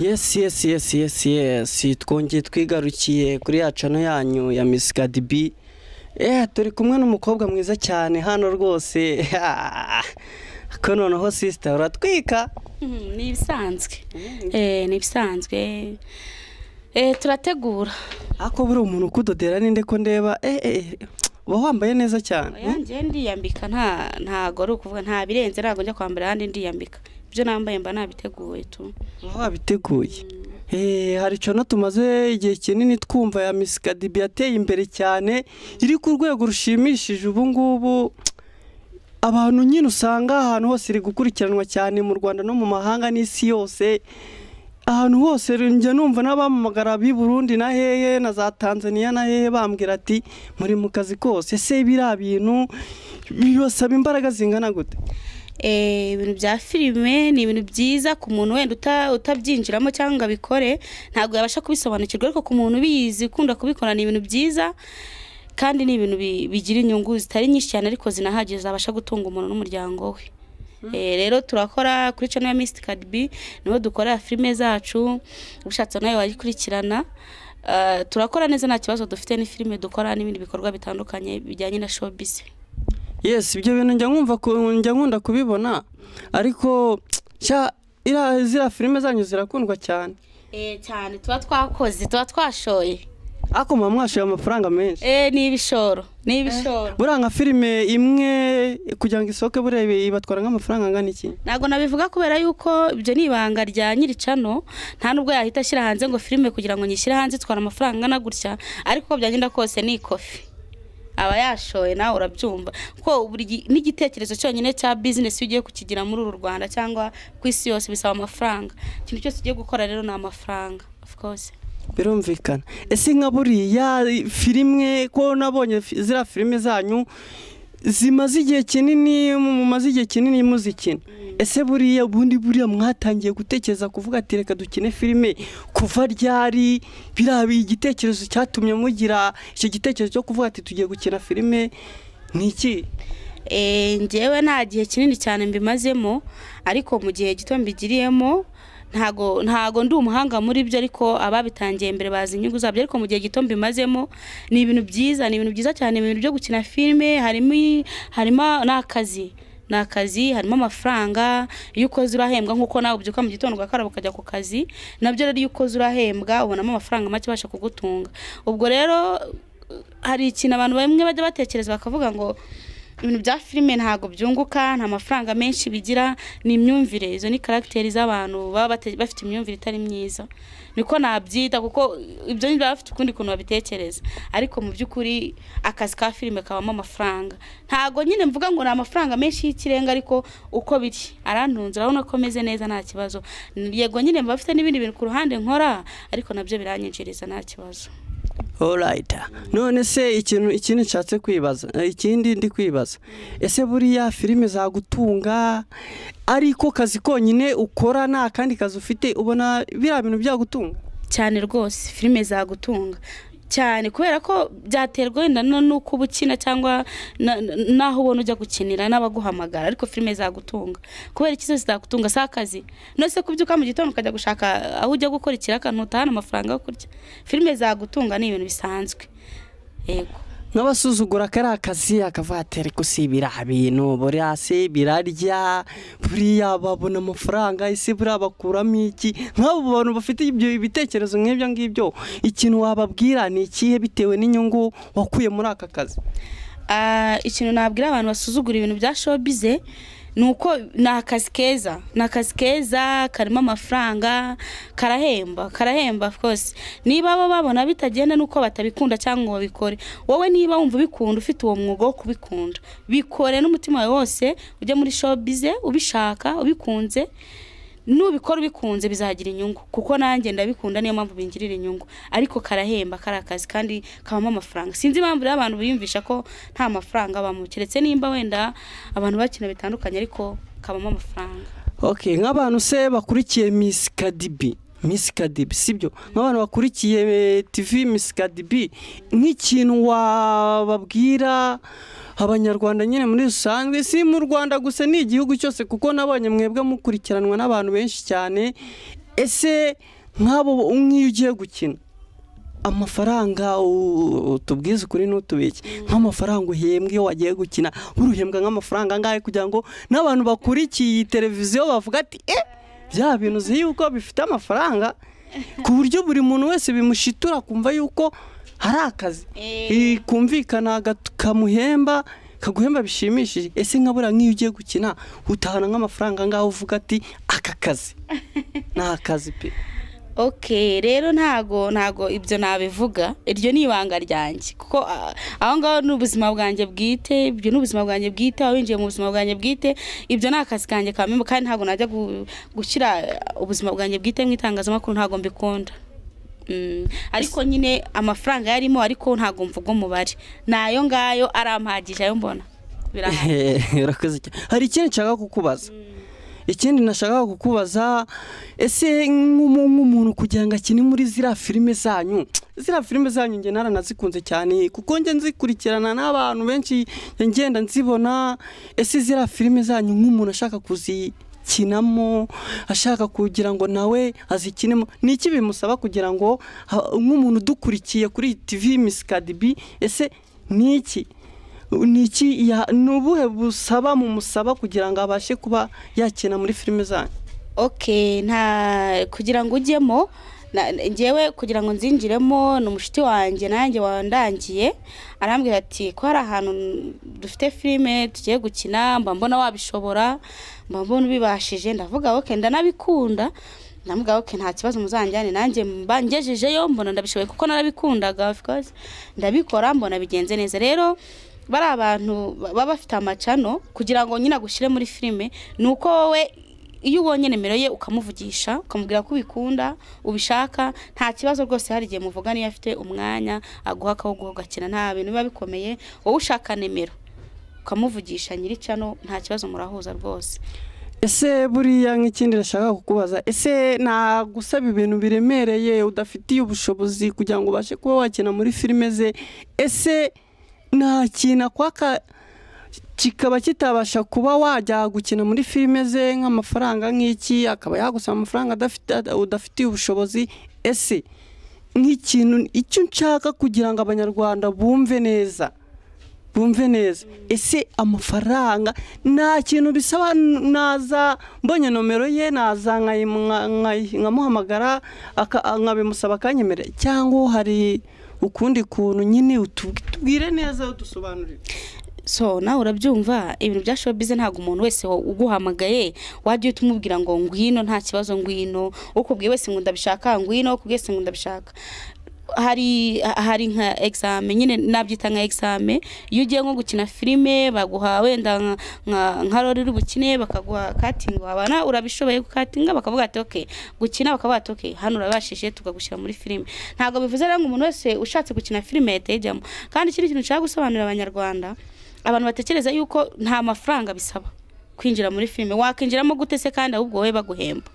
Yes. Twongeye twigarukiye kuri ya channel yanyu ya Miss Cardi B. Turi kumwe n'umukobwa mwiza cyane hano rwose. Ko noneho sister uratwika? Ni ibisanzwe. Ni ibisanzwe. Turategura. Ako buri umuntu ukudodera ninde ko ndeba wambaye neza cyane. Yanjye ndiyambika ntago ari ukuvuga nta birenze rago njya kwambara handi ndiyambika. Ibyo nambaye mba nabiteguye tu. Wabiteguye. Hari cyo tumaze igihe kinini twumva ya Miss Cardi B yateye imbere cyane iri ku rwego rushimishije ubu ngubu. Abantu nyine usanga ahantu hose iri gukurikiranwa cyane mu Rwanda no mu mahanga n'isi yose. Ahantu hose njye numva n'abamamagara b'i Burundi na hehe na za Tanzania na hehe bambwira ati muri mu kazi kose ese bira bintu bibasaba imbaraga zingana gute? Ibintu bya filime ni ibintu byiza ku muntu wenda utabyinjiramo cyangwa bikore ntabwo yabasha kubisobanukirwa, ariko ku muntu bizi ukunda kubikora ni ibintu byiza kandi ni ibintu bigira inyungu zitari nyinshi cyane ariko zinahagije zabasha gutunga umuntu n'umuryango we. Rero turakora kuri channel ya Miss Cardi B niho dukora filime zacu, ubushatse nayo wayikurikirana. Turakora neza nta kibazo, dufite ni filime dukora n'ibindi bikorwa bitandukanye bijyanye na showbiz. Yes, ibyo bintu njya nkunda kubibona, ariko zira filime zanyu zirakundwa cyane. Cyane tuba twakoze, tuba twashoye. Ako mwashoye amafaranga menshi. Ni ibishoro. Buranga filime imwe kugira ngo isoke burebe ibatwara nk'amafaranga angana iki? Nago nabivuga kubera yuko ibyo ni ibanga rya nyiri cano, nta nubwo yahita ashyira hanze ngo filime kugira ngo nyishyire hanze twara amafaranga angana gutya, ariko byagenda kose ni kofi. Aba yashoye nawe urabyumva ko buri n'igitekerezo cyonyine cya business ugiye kukigira muri uru Rwanda cyangwa ku isi yose bisaba amafaranga. Ikintu cyose ugiye gukora rero ni amafaranga, of course. Birumvikana. Ese nka buriya filime ko nabonye zira filime zanyu zimaze igihe kinini muzikina. Ese buriya buriya mwatangiye gutekereza kuvuga ati reka dukine filime kuva ryari? Birabi igitekerezo cyatumye mugira icyo gitekerezo cyo kuvuga ati tugiye gukina filime niki? Njyewe nta gihe kinini cyane mbimazemo, ariko mu gihe gito mbigiriyemo ntago ndi umuhanga muri byo, ariko ababitangiye mbere bazi inyungu zabyo, ariko mu gihe gito mbimazemo ni ibintu byiza cyane. Ibintu byo gukina filime harimo n'akazi, harimo amafaranga. Iyo ukoze urahembwa nkuko nawe ubyuka mu gitondo ugakaraba ukajya ku kazi, nabyo rero iyo ukoze urahembwa ubonamo amafaranga make abasha kugutunga. Ubwo rero hari ikintu abantu bamwe bajya batekereza bakavuga ngo ibintu bya filime ntago byunguka, nta mafaranga menshi bigira. Ni imyumvire, izo ni karakteri z'abantu baba bafite imyumvire itari myiza, niko nabyita, kuko ibyo ni bafite ukundi kuntu babitekereza. Ariko mu by'ukuri akazi ka filime kabamo amafaranga. Ntago nyine mvuga ngo ni amafaranga menshi y'ikirenga, ariko uko biri arantunze, urabona ko meze neza nta kibazo. Yego nyine bafite n'ibindi bintu ku ruhande nkora, ariko nabyo biranyinjiriza nta kibazo. Alright. None se ikindi nshatse kwibaza, ikindi ndi kwibaza, ese buriya filime zagutunga ariko kazi konyine ukora nta kandi kazi ufite, ubona bira bintu byagutunga? Cyane rwose filime zagutunga cyane, kubera ko byaterwa wenda nuko ubukina cyangwa naho ubona ujya gukinira n'abaguhamagara, ariko filime zagutunga. Kubera iki zose zagutunga sa kazi? Nose kubyuka mu gitondo ukajya gushaka aho ujya gukora ikiraka ntutahana amafaranga yo kurya. Filime zagutunga ni ibintu bisanzwe. Yego. Nk'abasuzugura kari akazi akavatera kusibira ibintu buriya se birarya, buriya babona amafaranga, ese buriya bakuramo iki? Nk'abo bantu bafite ibyo ibitekerezo nk'ibyo ngibyo, ikintu wababwira ni ikihe bitewe n'inyungu wakuye muri aka kazi? Ikintu nabwira abantu basuzugura ibintu bya showbiz nuko nakazi keza karimo amafaranga, karahemba of course. Niba babona bitagenda nuko batabikunda cyangwa babikore. Wowe niba wumva ubikunda, ufite uwo mwuga wo kubikunda, bikore n'umutima wawe wose, ujye muri showbiz ubishaka ubikunze. Nubikora ubikunze bizagira inyungu, kuko nanjye ndabikunda niyo mpamvu bingirira inyungu, ariko karahemba karakazi kandi kabamo amafaranga. Sinzi impamvu abantu biyumvisha ko nta mafaranga bamukiretse, nimba wenda abantu bakina bitandukanye ariko kabamo amafaranga. Okay, nk'abantu se bakurikiye Miss Cardi B sibyo? Nk'abantu bakurikiye TV Miss Cardi B, nk'ikintu wababwira abanyarwanda nyine muri rusanzwe, si mu Rwanda gusa ni igihugu cyose, kuko nabonye mwebwe mukurikiranwa n'abantu benshi cyane. ese nk'abo nk'iyo ugiye gukina amafaranga tubwize ukuri n'utubiki nk'amafaranga uhembwa iyo wagiye gukina uruhembwa nk'amafaranga angahe kugira ngo n'abantu bakurikiye televiziyo bavuga ati bya bintu uzi yuko bifite amafaranga ku buryo buri muntu wese bimushitura kumva yuko hari akazi kumvikana kamuhemba kaguhemba bishimishije. Ese nkabura nk'iyo ugiye gukina utahana nk'amafaranga angahe uvuga ati aka kazi ni akazi pe? Okay, rero ntago ibyo nabivuga, iryo ni ibanga ryanjye kuko aho ngaho n'ubuzima bwanjye bwite, ibyo n'ubuzima bwanjye bwite, aho winjiye mu buzima bwanjye bwite, ibyo ni akazi kanjye kamwe kandi ntago najya gushyira ubuzima bwanjye bwite mu itangazamakuru, ntago mbikunda. Ariko nyine amafaranga yarimo, ariko ntago mvuga umubare, nayo ngayo arampagije ayo mbona birahari. Urakoze cyane. Hari ikintu nshaka kukubaza. Ikindi nashaka kukubaza, ese nk'umuntu kugira ngo akine muri ziriya filime zanyu nge naranazikunze cyane kuko nge nzikurikirana n'abantu benshi ngenda nzibona. Ese ziriya filime zanyu nk'umuntu ashaka kuzikinamo, ashaka kugira ngo nawe azikinemo, ni iki bimusaba kugira ngo nk'umuntu udukurikiye kuri TV Miss Cardi B, ese ni iki nubuhe busaba mumusaba kugira ngo abashe kuba yakina muri filime zanyu? Okay, nta kugira ngo ujyemo ngewe kugira ngo nzinjiremo n'umushiti wanjye nanjye wandangiye arambwira ati ko hari ahantu dufite filime tugiye gukina, mba mbona wabishobora, mba mbona ubibashije. Ndavuga okay, ndanabikunda. Ndamuga okay, nta kibazo muzanjyane, nanjye mba ngejejeyo mbona ndabishoboye kuko narabikundaga, of course ndabikora mbona bigenze neza. Rero bari abantu baba bafite amacano kugira ngo nyina gushyire muri filime, nuko wowe iyo ubonye nimero ye ukamuvugisha ukamubwira ko ubikunda ubishaka, nta kibazo rwose. Hari igihe muvuga niyo afite umwanya aguha akawo gakina, nta bintu biba bikomeye. Wowe ushaka nimero ukamuvugisha nyiri cano, nta kibazo murahuza rwose. Ese buriya nk'ikindi nashaka kukubaza, ese nagusaba ibintu biremereye udafitiye ubushobozi kugira ngo ubashe kuba wakina muri filime ze? Ese nakina kwaka kikaba kitabasha kuba wajya gukina muri filime ze nk'amafaranga nk'iki, akaba yagusaba amafaranga udafitiye ubushobozi? Ese nk'ikintu icyo nshaka kugira ngo abanyarwanda bumve neza, ese amafaranga nta kintu bisaba? Naza mbonye nomero ye, naza nkamuhamagara nkabimusaba akanyemera, cyangwa hari ukundi kuntu nyine utubwire neza udusobanurire? So nawe urabyumva, ibintu bya showbiz ntago umuntu wese uguhamagaye wajye utumubwira ngo ngwino, nta kibazo ngwino, ukubwiye wese ngo ndabishaka ngwino, ukubwiye wese ngo ndabishaka. Hari nka examen, nyine nabyita nka examen. Iyo ugiye nko gukina filime baguha wenda nka role uri bukine, bakaguha casting, wabana urabishoboye gukatinga, bakavuga ati okay gukina, bakavuga ati okay hano urabashije tukagushyira muri filime. Ntago bivuze rero ngo umuntu wese ushatse gukina filime yatejyamo. Kandi ikindi kintu nshaka gusobanurira abanyarwanda, abantu batekereza yuko nta mafaranga bisaba kwinjira muri filime. Wakinjiramo gute se kandi ahubwo wowe baguhemba?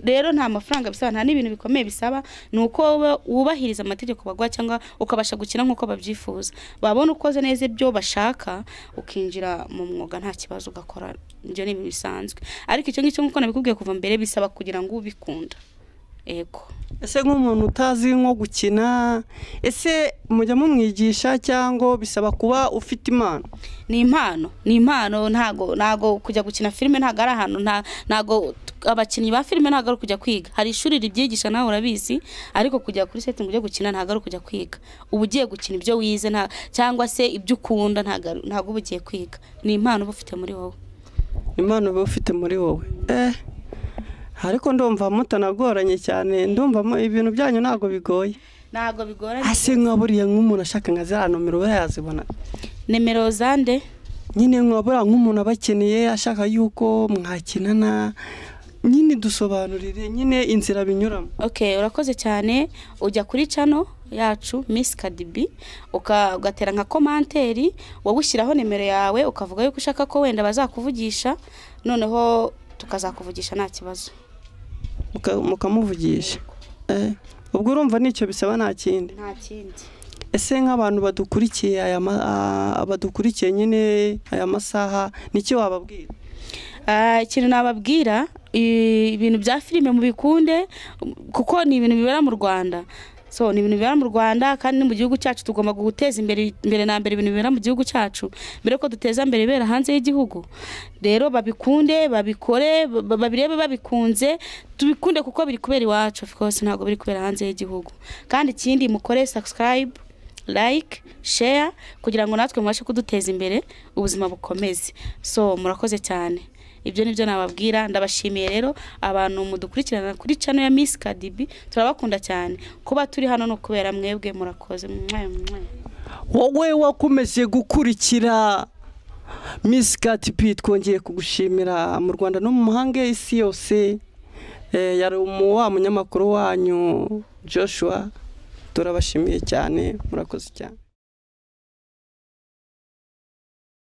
Rero nta mafaranga bisaba, nta n'ibintu bikomeye bisaba, nuko wubahiriza amategeko bagwa cyangwa ukabasha gukina nkuko babyifuza. Babona ukoze neza ibyo bashaka ukinjira mu mwuga, nta kibazo ugakora, ibyo ni bisanzwe. Ariko icyo ngicyo nkuko nabikubwiye kuva mbere, bisaba kugira ngo ubikunda. Ego. Ese nk'umuntu utazi nko gukina, ese mujya mumwigisha cyangwa bisaba kuba ufite impano? Ni impano, ntago kujya gukina filime, ntago ari ahantu, ntago abakinnyi ba filime ntago ari kujya kwiga. Hari ishuri ribyigisha nawe urabizi, ariko kujya kuri setting ujye gukina ntago ari kujya kwiga. Ubu ugiye gukina ibyo wize cyangwa se ibyo ukunda, ntago uba ugiye kwiga. Ni impano uba ufite muri wowe. Impano uba ufite muri wowe. Ariko ndumva mutanagoranye cyane, ndumva ibintu byanyu ntago bigoye. Ntago bigoranye. Ase nkaburiye nk'umuntu ashaka nka za nomero yazibona? Nimero zande? Nyine nkabura nk'umuntu abakeneye ashaka yuko mwakinana, nyine dusobanurire nyine inzira binyuramo. Okay, urakoze cyane. Ujya kuri channel yacu Miss Cardi B, ugatera nka komanteri, wagushyiraho nimero yawe, ukavuga yuko ushaka ko wenda bazakuvugisha, noneho tukazakuvugisha nta kibazo. Mukamuvugisha. Ubwo urumva nicyo bisaba, nta kindi? Nta kindi. Ese nk'abantu badukurikiye nyine aya masaha, niki wababwira? Ikintu nababwira, ibintu bya filime mubikunde kuko ni ibintu bibera mu Rwanda. So ni ibintu bibera mu Rwanda kandi mu gihugu cyacu tugomba guteza imbere na mbere ibintu bibera mu gihugu cyacu mbere ko duteza imbere bibera hanze y'igihugu. Rero babikunde, babikore, babirebe babikunze, tubikunde kuko biri kubera iwacu, of course ntago biri kubera hanze y'igihugu. Kandi ikindi mukore subscribe, like, share kugira ngo natwe mubashe kuduteza imbere ubuzima bukomeze. So murakoze cyane. Ibyo nibyo nababwira. Ndabashimiye rero abantu mudukurikirana kuri channel ya Miss Cardi B, turabakunda cyane. Kuba turi hano no kubera mwebwe murakoze. Wowe wakomeje gukurikira Miss Cardi B, twongeye kugushimira mu Rwanda no mu mahanga isi yose. Yari wa munyamakuru wanyu Joshua, turabashimiye cyane, murakoze cyane.